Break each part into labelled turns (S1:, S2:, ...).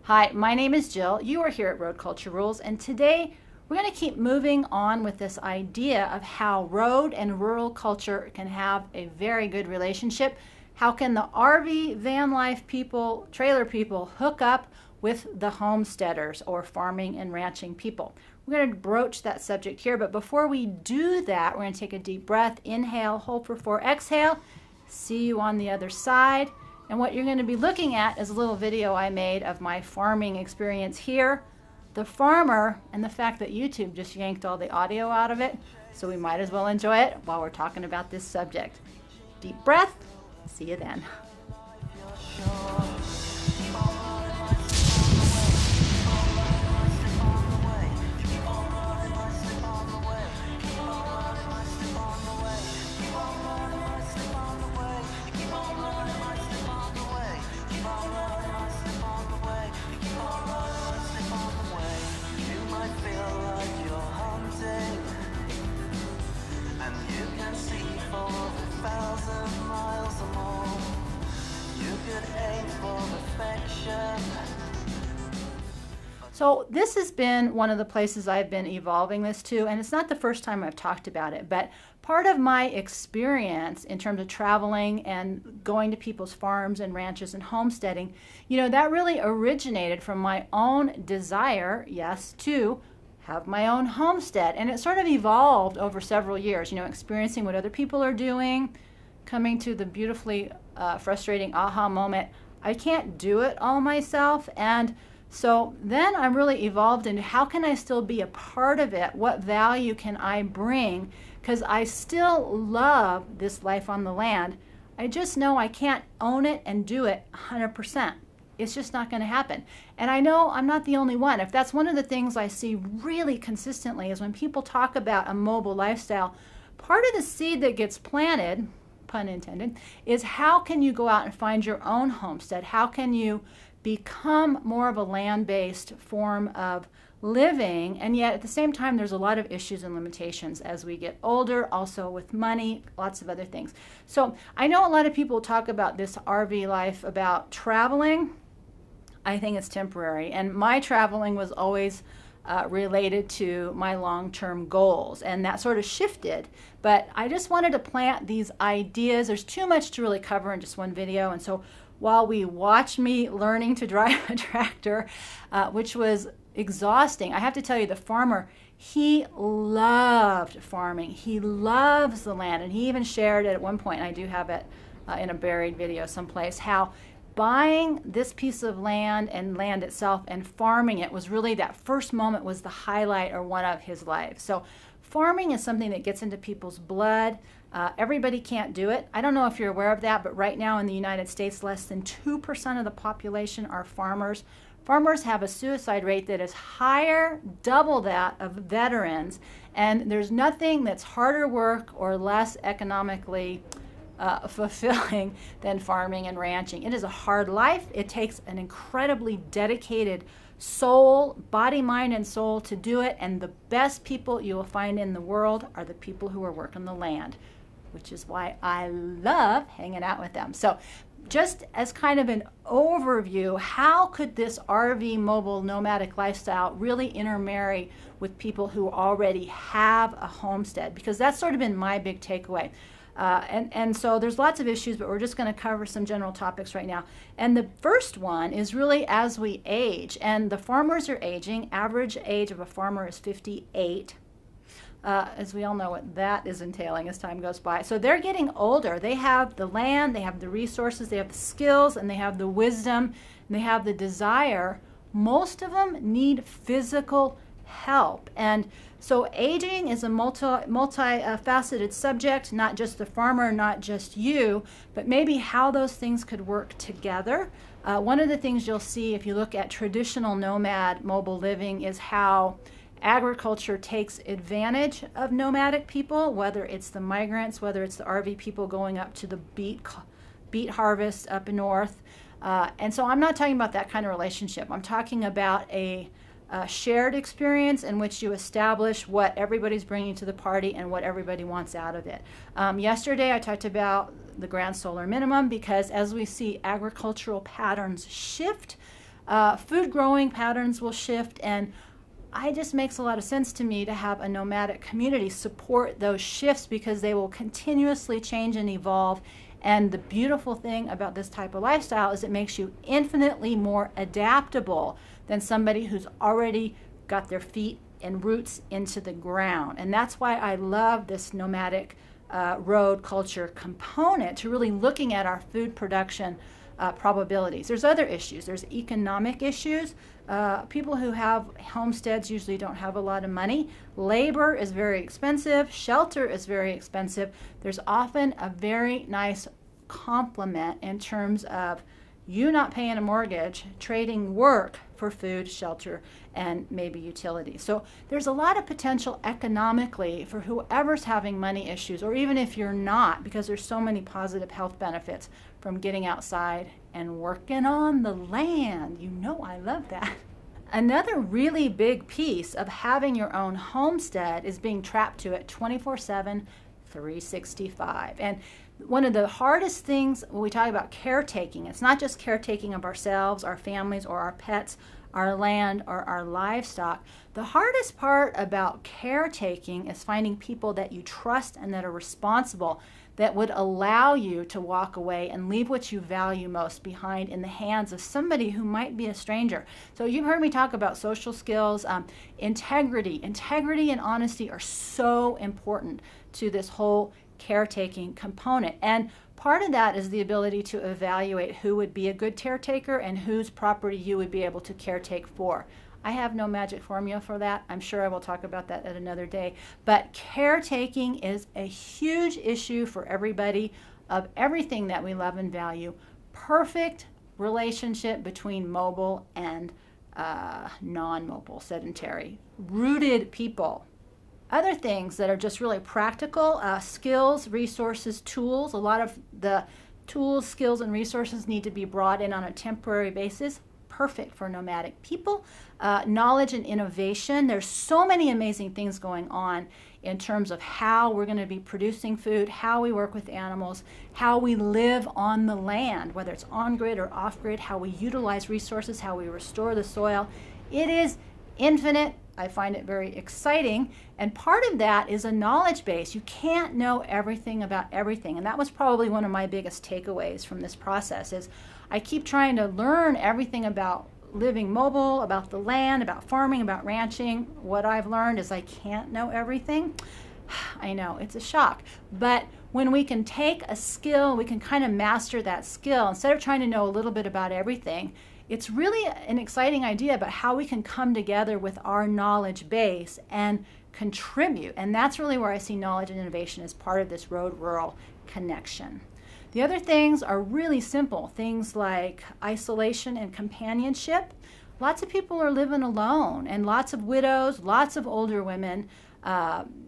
S1: Hi, my name is Jill. You are here at Road Culture Rules, and today we're going to keep moving on with this idea of how road and rural culture can have a very good relationship. How can the RV, van life people, trailer people hook up with the homesteaders or farming and ranching people? We're going to broach that subject here, but before we do that, we're going to take a deep breath, inhale, hold for 4, exhale. See you on the other side. And what you're going to be looking at is a little video I made of my farming experience here, the farmer, and the fact that YouTube just yanked all the audio out of it, so we might as well enjoy it while we're talking about this subject. Deep breath. See you then. So this has been one of the places I've been evolving this to, and it's not the first time I've talked about it, but part of my experience in terms of traveling and going to people's farms and ranches and homesteading, that really originated from my own desire, yes, to have my own homestead. And it sort of evolved over several years, experiencing what other people are doing, coming to the beautifully frustrating aha moment, I can't do it all myself. And so then I'm really evolved into how can I still be a part of it? What value can I bring? Because I still love this life on the land. I just know I can't own it and do it 100%. It's just not going to happen. And I know I'm not the only one. If that's one of the things I see really consistently is when people talk about a mobile lifestyle, part of the seed that gets planted, pun intended, is how can you go out and find your own homestead? How can you become more of a land-based form of living? And yet at the same time there's a lot of issues and limitations as we get older, also with money, lots of other things. So I know a lot of people talk about this RV life, about traveling. I think it's temporary, and my traveling was always related to my long-term goals, and that sort of shifted. But I just wanted to plant these ideas. There's too much to really cover in just one video, and so while we watched me learning to drive a tractor, which was exhausting, I have to tell you, the farmer, he loved farming. He loves the land, and he even shared it at one point, and I do have it in a buried video someplace, how buying this piece of land and land itself and farming it was really, that first moment was the highlight or one of his life. So farming is something that gets into people's blood. Everybody can't do it. I don't know if you're aware of that, but right now in the United States, less than 2% of the population are farmers. Farmers have a suicide rate that is higher, double that of veterans, and there's nothing that's harder work or less economically fulfilling than farming and ranching. It is a hard life. It takes an incredibly dedicated soul, body, mind, and soul to do it, and the best people you will find in the world are the people who are working the land, which is why I love hanging out with them. So just as kind of an overview, how could this RV mobile nomadic lifestyle really intermarry with people who already have a homestead? Because that's sort of been my big takeaway. And so there's lots of issues, but we're just going to cover some general topics right now. And the first one is really as we age, and the farmers are aging. Average age of a farmer is 58. As we all know what that is entailing as time goes by. So they're getting older. They have the land, they have the resources, they have the skills, and they have the wisdom, and they have the desire. Most of them need physical help. And so aging is a multi-faceted subject, not just the farmer, not just you, but maybe how those things could work together. One of the things you'll see if you look at traditional nomad mobile living is how agriculture takes advantage of nomadic people, whether it's the migrants, whether it's the RV people going up to the beet harvest up north. And so I'm not talking about that kind of relationship. I'm talking about a shared experience in which you establish what everybody's bringing to the party and what everybody wants out of it. Yesterday I talked about the grand solar minimum, because as we see agricultural patterns shift, Food growing patterns will shift, and it just makes a lot of sense to me to have a nomadic community support those shifts, because they will continuously change and evolve. And the beautiful thing about this type of lifestyle is it makes you infinitely more adaptable than somebody who's already got their feet and roots into the ground. And that's why I love this nomadic road culture component to really looking at our food production probabilities. There's other issues. There's economic issues. People who have homesteads usually don't have a lot of money. Labor is very expensive. Shelter is very expensive. There's often a very nice complement in terms of you not paying a mortgage, trading work for food, shelter, and maybe utilities. So there's a lot of potential economically for whoever's having money issues, or even if you're not, because there's so many positive health benefits from getting outside and working on the land. You know I love that. Another really big piece of having your own homestead is being trapped to it 24/7, 365. And one of the hardest things when we talk about caretaking, it's not just caretaking of ourselves, our families, or our pets, our land, or our livestock. The hardest part about caretaking is finding people that you trust and that are responsible, that would allow you to walk away and leave what you value most behind in the hands of somebody who might be a stranger. So you've heard me talk about social skills, integrity. Integrity and honesty are so important to this whole caretaking component. And part of that is the ability to evaluate who would be a good caretaker and whose property you would be able to caretake for. I have no magic formula for that. I'm sure I will talk about that at another day. But caretaking is a huge issue for everybody of everything that we love and value. Perfect relationship between mobile and non-mobile, sedentary, rooted people. Other things that are just really practical, skills, resources, tools. A lot of the tools, skills, and resources need to be brought in on a temporary basis. Perfect for nomadic people. Knowledge and innovation. There's so many amazing things going on in terms of how we're going to be producing food, how we work with animals, how we live on the land, whether it's on-grid or off-grid, how we utilize resources, how we restore the soil. It is infinite. I find it very exciting, and part of that is a knowledge base. You can't know everything about everything, and that was probably one of my biggest takeaways from this process is I keep trying to learn everything about living mobile, about the land, about farming, about ranching. What I've learned is I can't know everything. I know, it's a shock, but when we can take a skill, we can kind of master that skill instead of trying to know a little bit about everything. It's really an exciting idea about how we can come together with our knowledge base and contribute. And that's really where I see knowledge and innovation as part of this road-rural connection. The other things are really simple, things like isolation and companionship. Lots of people are living alone, and lots of widows, lots of older women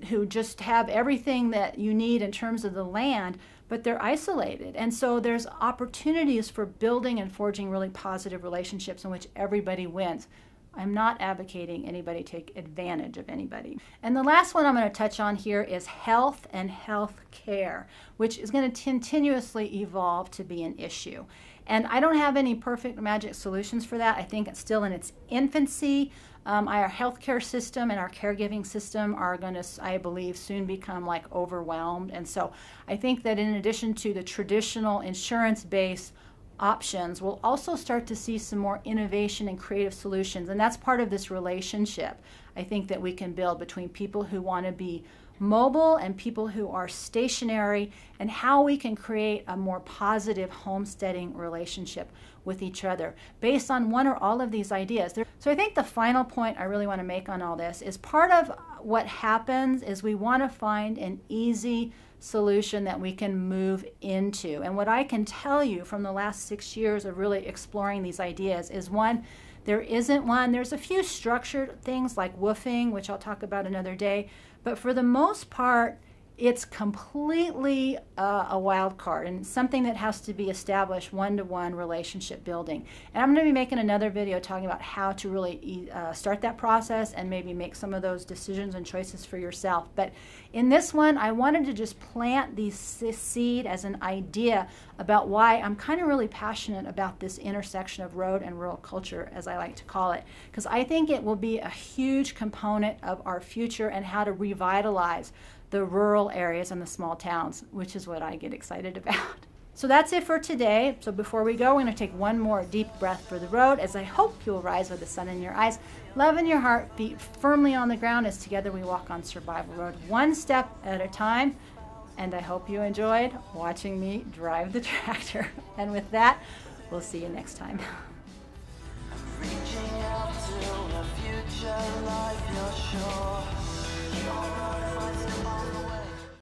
S1: who just have everything that you need in terms of the land, but they're isolated. And so there's opportunities for building and forging really positive relationships in which everybody wins. I'm not advocating anybody take advantage of anybody. And the last one I'm going to touch on here is health and health care, which is going to continuously evolve to be an issue. And I don't have any perfect magic solutions for that. I think it's still in its infancy. Our healthcare system and our caregiving system are going to, I believe, soon become like overwhelmed. And so I think that in addition to the traditional insurance-based options, we'll also start to see some more innovation and creative solutions. And that's part of this relationship I think that we can build between people who want to be mobile and people who are stationary, and how we can create a more positive homesteading relationship with each other based on one or all of these ideas. So I think the final point I really want to make on all this is part of what happens is we want to find an easy solution that we can move into. And what I can tell you from the last 6 years of really exploring these ideas is, one, there isn't one. There's a few structured things like woofing, which I'll talk about another day, but for the most part, it's completely a wild card and something that has to be established one-to-one relationship building. And I'm going to be making another video talking about how to really start that process and maybe make some of those decisions and choices for yourself. But in this one, I wanted to just plant this seed as an idea about why I'm kind of really passionate about this intersection of road and rural culture, as I like to call it, because I think it will be a huge component of our future and how to revitalize the rural areas and the small towns, which is what I get excited about. So that's it for today. So before we go, we're going to take one more deep breath for the road, as I hope you'll rise with the sun in your eyes, love in your heart, feet firmly on the ground as together we walk on Survival Road, one step at a time. And I hope you enjoyed watching me drive the tractor. And with that, we'll see you next time. Reaching out to a future life you're sure.